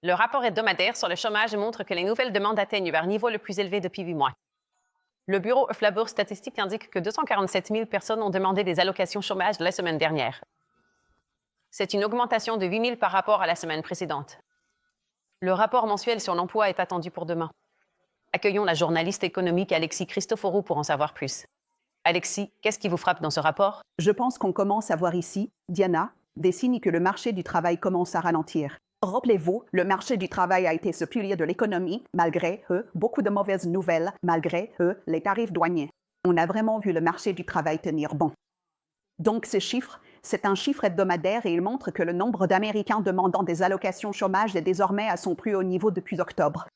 Le rapport hebdomadaire sur le chômage montre que les nouvelles demandes atteignent leur niveau le plus élevé depuis 8 mois. Le bureau of Labor Statistics indique que 247 000 personnes ont demandé des allocations chômage la semaine dernière. C'est une augmentation de 8 000 par rapport à la semaine précédente. Le rapport mensuel sur l'emploi est attendu pour demain. Accueillons la journaliste économique Alexis Christoforou pour en savoir plus. Alexis, qu'est-ce qui vous frappe dans ce rapport? Je pense qu'on commence à voir ici, Diana, des signes que le marché du travail commence à ralentir. Rappelez-vous, le marché du travail a été ce pilier de l'économie, malgré beaucoup de mauvaises nouvelles, malgré les tarifs douaniers. On a vraiment vu le marché du travail tenir bon. Donc ce chiffre, c'est un chiffre hebdomadaire et il montre que le nombre d'Américains demandant des allocations chômage est désormais à son plus haut niveau depuis octobre.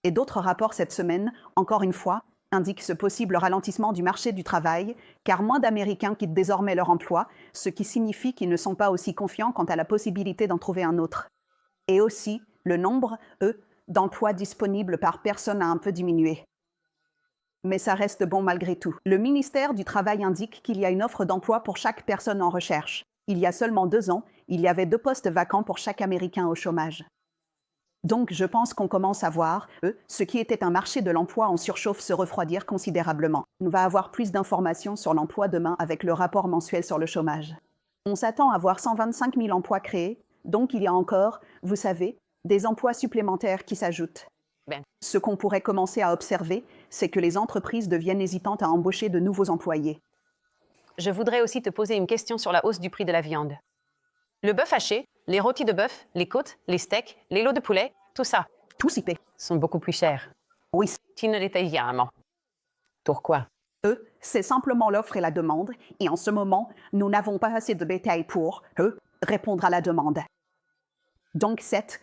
Et d'autres rapports cette semaine, encore une fois, indiquent ce possible ralentissement du marché du travail, car moins d'Américains quittent désormais leur emploi, ce qui signifie qu'ils ne sont pas aussi confiants quant à la possibilité d'en trouver un autre. Et aussi, le nombre, d'emplois disponibles par personne a un peu diminué. Mais ça reste bon malgré tout. Le ministère du Travail indique qu'il y a une offre d'emploi pour chaque personne en recherche. Il y a seulement 2 ans, il y avait 2 postes vacants pour chaque Américain au chômage. Donc, je pense qu'on commence à voir, ce qui était un marché de l'emploi en surchauffe se refroidir considérablement. On va avoir plus d'informations sur l'emploi demain avec le rapport mensuel sur le chômage. On s'attend à voir 125 000 emplois créés, donc il y a encore, vous savez, des emplois supplémentaires qui s'ajoutent. Ce qu'on pourrait commencer à observer, c'est que les entreprises deviennent hésitantes à embaucher de nouveaux employés. Je voudrais aussi te poser une question sur la hausse du prix de la viande. Le bœuf haché, les rôtis de bœuf, les côtes, les steaks, les lots de poulet, tout ça, Tout s'y paie. sont beaucoup plus chers. Oui, Tu ne détailles rien. Pourquoi? c'est simplement l'offre et la demande, et en ce moment, nous n'avons pas assez de bétail pour, répondre à la demande. Donc cette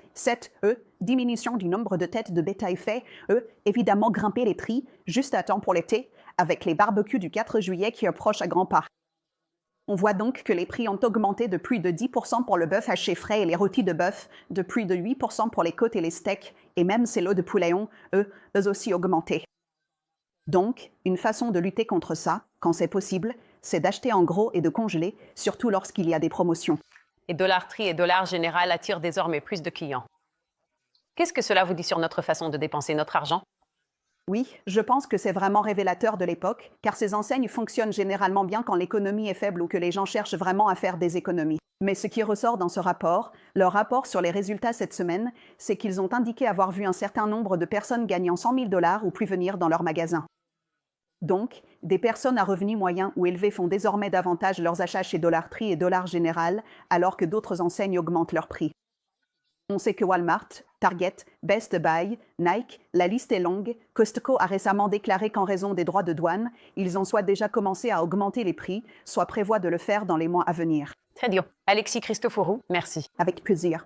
diminution du nombre de têtes de bétail fait, évidemment grimper les prix juste à temps pour l'été, avec les barbecues du 4 juillet qui approchent à grands pas. On voit donc que les prix ont augmenté de plus de 10% pour le bœuf haché frais et les rôtis de bœuf, de plus de 8% pour les côtes et les steaks, et même ces lots de poulet ont, eux aussi augmenté. Donc, une façon de lutter contre ça, quand c'est possible, c'est d'acheter en gros et de congeler, surtout lorsqu'il y a des promotions. Et Dollar Tree et Dollar Général attirent désormais plus de clients. Qu'est-ce que cela vous dit sur notre façon de dépenser notre argent? Oui, je pense que c'est vraiment révélateur de l'époque, car ces enseignes fonctionnent généralement bien quand l'économie est faible ou que les gens cherchent vraiment à faire des économies. Mais ce qui ressort dans ce rapport, leur rapport sur les résultats cette semaine, c'est qu'ils ont indiqué avoir vu un certain nombre de personnes gagnant 100 000 $ ou plus venir dans leur magasin. Donc, des personnes à revenus moyens ou élevés font désormais davantage leurs achats chez Dollar Tree et Dollar Général, alors que d'autres enseignes augmentent leurs prix. On sait que Walmart, Target, Best Buy, Nike, la liste est longue, Costco a récemment déclaré qu'en raison des droits de douane, ils ont soit déjà commencé à augmenter les prix, soit prévoient de le faire dans les mois à venir. Très bien. Alexis Christoforou, merci. Avec plaisir.